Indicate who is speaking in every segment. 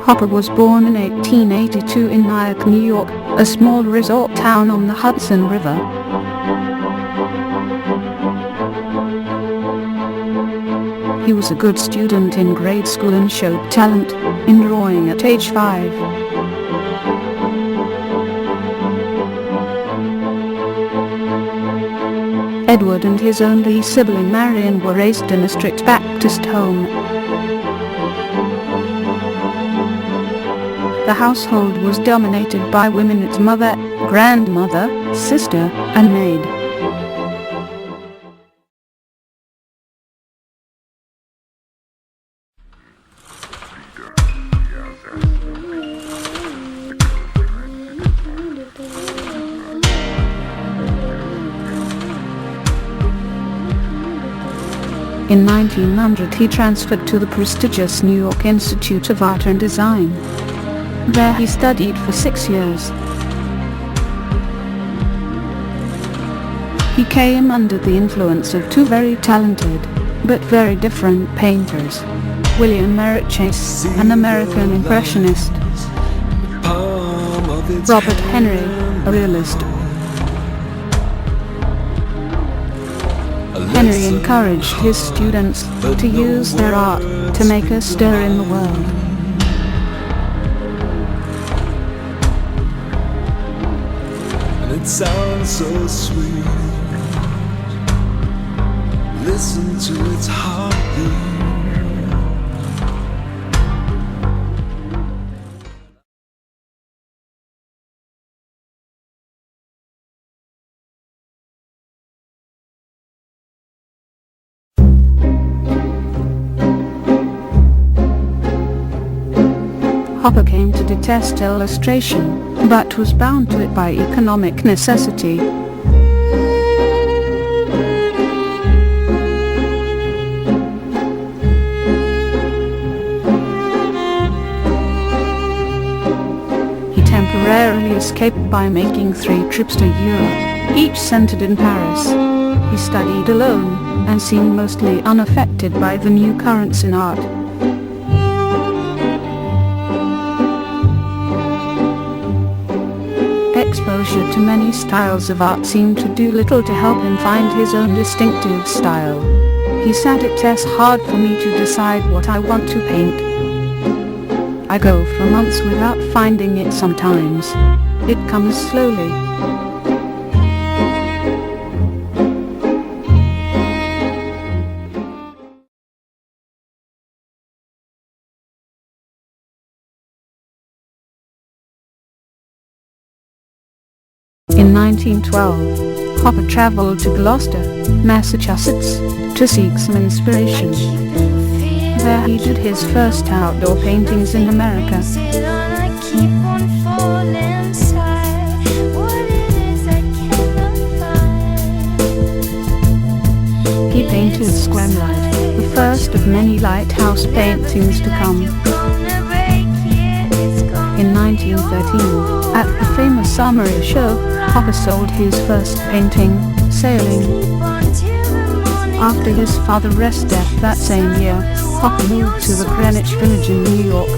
Speaker 1: Hopper was born in 1882 in Nyack, New York, a small resort town on the Hudson River. He was a good student in grade school and showed talent in drawing at age 5. Edward and his only sibling Marion were raised in a strict Baptist home. The household was dominated by women: its mother, grandmother, sister, and maid. In 1900 he transferred to the prestigious New York Institute of Art and Design. There he studied for 6 years. He came under the influence of two very talented, but very different painters, William Merritt Chase, an American impressionist, Robert Henry, a realist. Henry encouraged his students to use their art to make a stir in the world.
Speaker 2: It sounds so sweet. Listen to its heartbeat.
Speaker 1: Hopper came to detest illustration, but was bound to it by economic necessity. He temporarily escaped by making 3 trips to Europe, each centered in Paris. He studied alone, and seemed mostly unaffected by the new currents in art. Exposure to many styles of art seemed to do little to help him find his own distinctive style. He said, "It's hard for me to decide what I want to paint. I go for months without finding it sometimes. It comes slowly." In 1912, Hopper traveled to Gloucester, Massachusetts, to seek some inspiration. There he did his first outdoor paintings in America. He painted Squamlight, the first of many lighthouse paintings to come. In 1913, at the famous Summer show, Hopper sold his first painting, Sailing. After his father's death that same year, Hopper moved to the Greenwich Village in New York.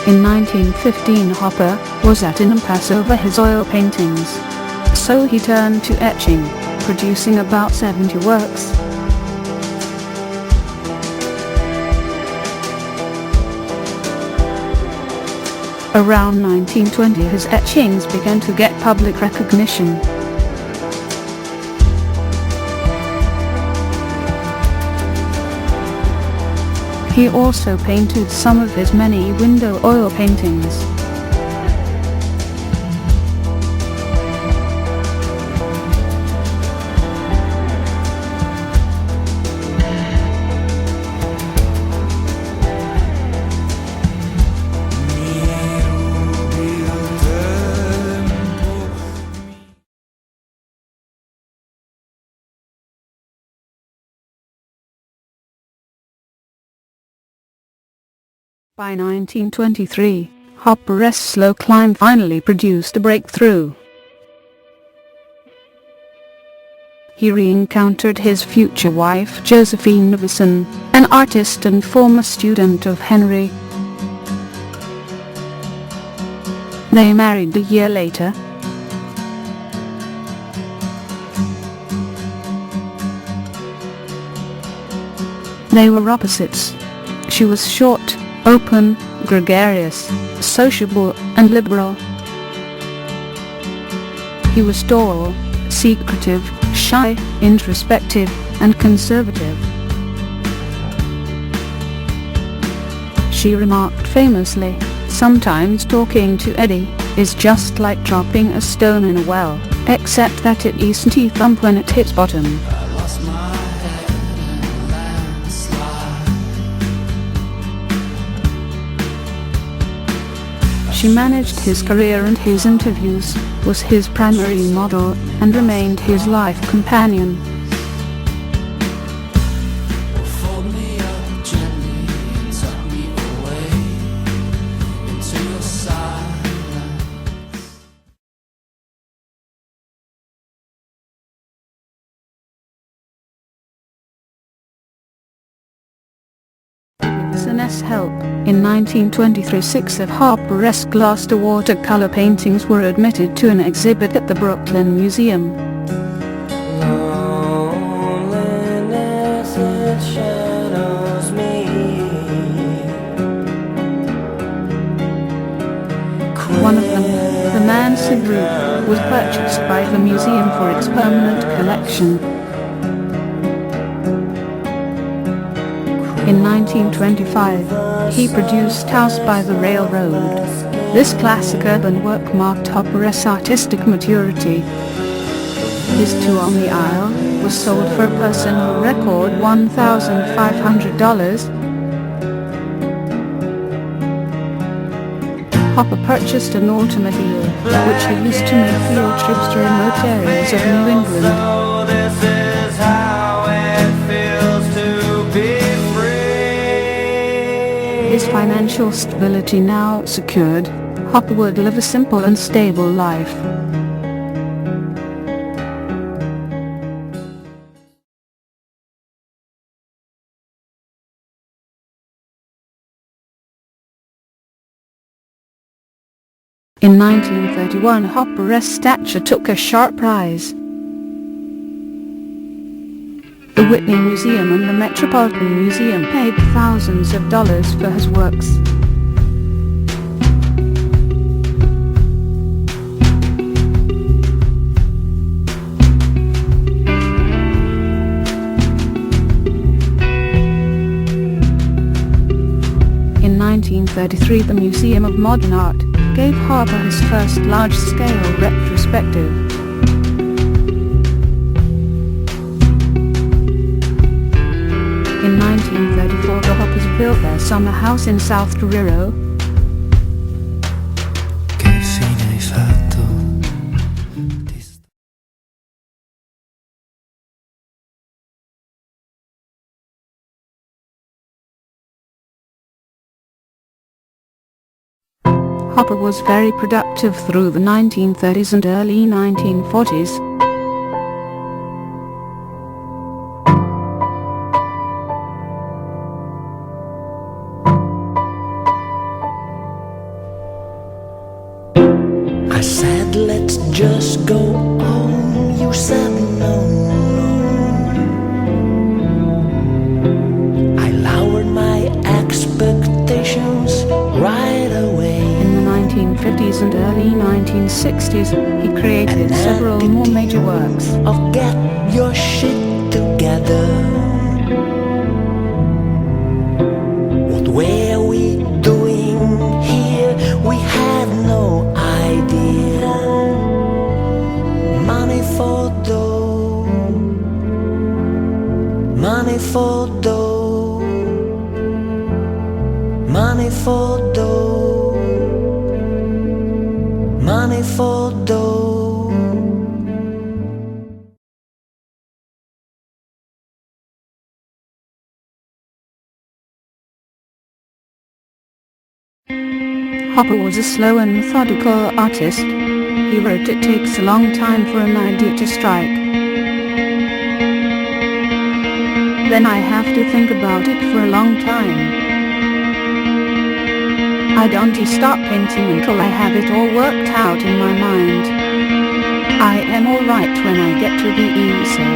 Speaker 1: In 1915 Hopper was at an impasse over his oil paintings. So he turned to etching, producing about 70 works. Around 1920 his etchings began to get public recognition. He also painted some of his many window oil paintings. By 1923, Hopper's slow climb finally produced a breakthrough. He re-encountered his future wife Josephine Neveson, an artist and former student of Henry. They married a year later. They were opposites. She was short, open, gregarious, sociable, and liberal. He was tall, secretive, shy, introspective, and conservative. She remarked famously, "Sometimes talking to Eddie is just like dropping a stone in a well, except that it isn't a thump when it hits bottom." She managed his career and his interviews, was his primary model, and remained his life companion. With Sinnes' help, in 1923 6 of Hopper's glassed watercolor paintings were admitted to an exhibit at the Brooklyn Museum.
Speaker 3: Loneliness, it shadows me.
Speaker 1: One of them, the Mansard Roof, was purchased by the museum for its permanent collection. In 1925, he produced House by the Railroad. This classic urban work marked Hopper's artistic maturity. His Two on the Aisle was sold for a personal record $1,500. Hopper purchased an automobile, which he used to make field trips to remote areas of New England.
Speaker 3: So this is how it feels to be free.
Speaker 1: His financial stability now secured, Hopper would live a simple and stable life. In 1931, Hopper's statue took a sharp rise. The Whitney Museum and the Metropolitan Museum paid thousands of dollars for his works. In 1933, the Museum of Modern Art gave Hopper his first large-scale retrospective. In 1934, the Hoppers built their summer house in South Truro.
Speaker 3: Che fine hai fatto?
Speaker 1: Hopper was very productive through the 1930s and early 1940s.
Speaker 3: I said let's just go home. You said no, no. I lowered my expectations right away.
Speaker 1: In the 1950s and early 1960s, he created several more major works.
Speaker 3: Of get your shit together. What were we doing here? We had no idea. Money for dough. Money for dough. Money for dough. Money for dough.
Speaker 1: Hopper was a slow and methodical artist. He wrote, "It takes a long time for an idea to strike. Then I have to think about it for a long time. I don't start painting until I have it all worked out in my mind. I am alright when I get to the easel."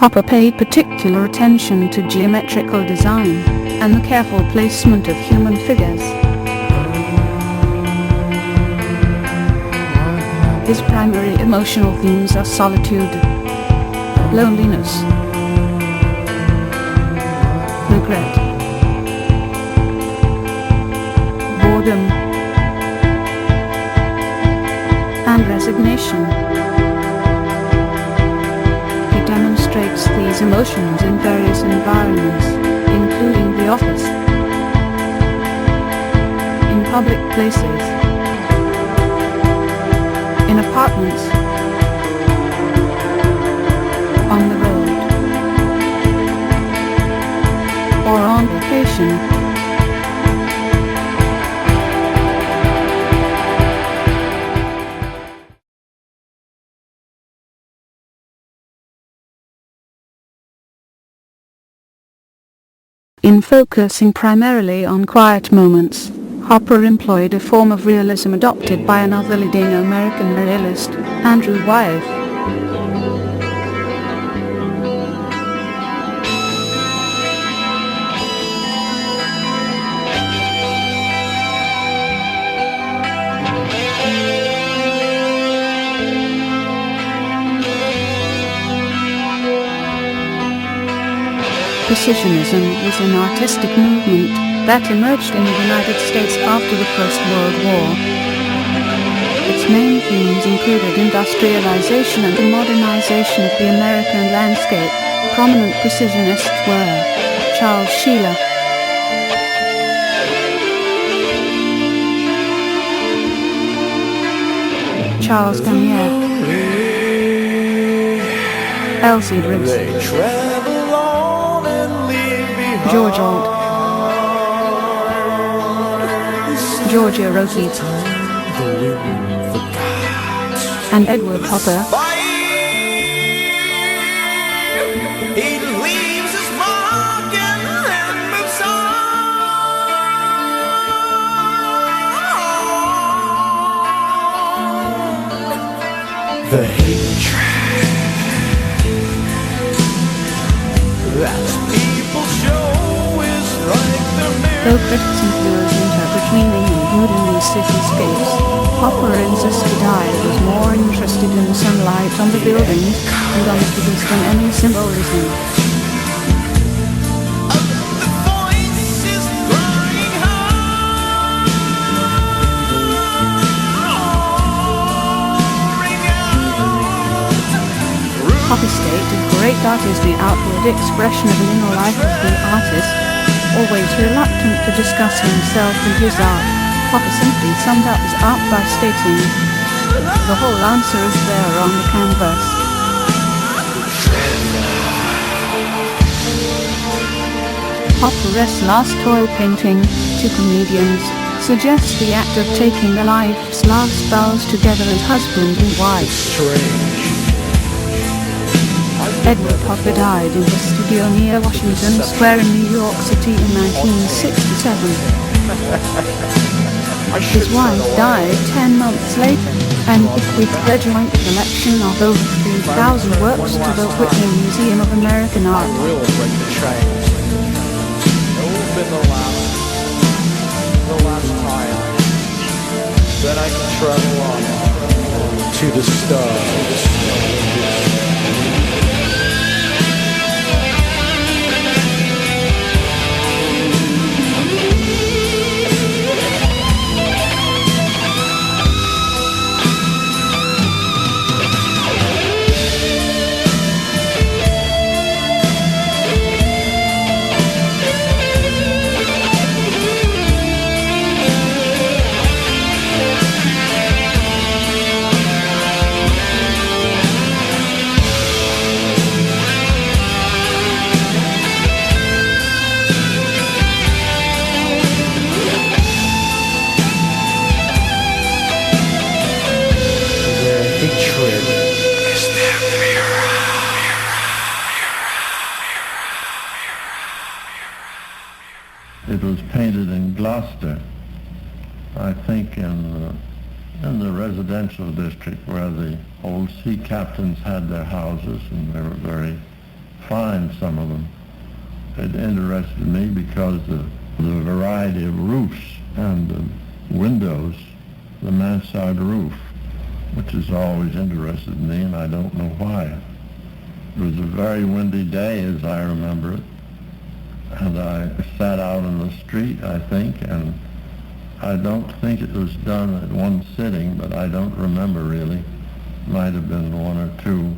Speaker 1: Hopper paid particular attention to geometrical design and the careful placement of human figures. His primary emotional themes are solitude, loneliness, regret, boredom, and resignation. He demonstrates these emotions in various environments, including the office, in public places, in apartments, on the road, or on vacation. In focusing primarily on quiet moments, Hopper employed a form of realism adopted by another leading American realist, Andrew Wyeth. Precisionism was an artistic movement that emerged in the United States after the First World War. Its main themes included industrialization and the modernization of the American landscape. Prominent precisionists were Charles Sheeler, Charles Garnier, Elsie Briggs, George Alt, Georgia Rosita, and Edward Hopper.
Speaker 2: He leaves his mark and moves on. The hatred that people show is like the mirror.
Speaker 1: Though critics and viewers interpret meaning and mood in these cityscapes, Hopper insisted I was more interested in the sunlight on the buildings and on the figures than any symbolism.
Speaker 2: The voice is crying out,
Speaker 1: Hopper stated great art is the outward expression of an inner life of the artist. Always reluctant to discuss himself and his art, Hopper simply summed up his art by stating, "The whole answer is there on the canvas." Hopper's last oil painting, to comedians, suggests the act of taking a life's last vows together as husband and wife. Edward Hopper died in his studio near Washington Square in New York City in 1967. His wife died 10 months later, and bequeathed their joint collection of over 3,000 works to the Whitney Museum of American Art.
Speaker 2: Will break the chains. It will have been the last time. Then I can travel on to the stars.
Speaker 4: It was painted in Gloucester, I think in the residential district where the old sea captains had their houses, and they were very fine, some of them. It interested me because of the variety of roofs and the windows, the mansard roof, which has always interested me, and I don't know why. It was a very windy day, as I remember it. And I sat out in the street, I think, and I don't think it was done at one sitting, but I don't remember really. Might have been one or two.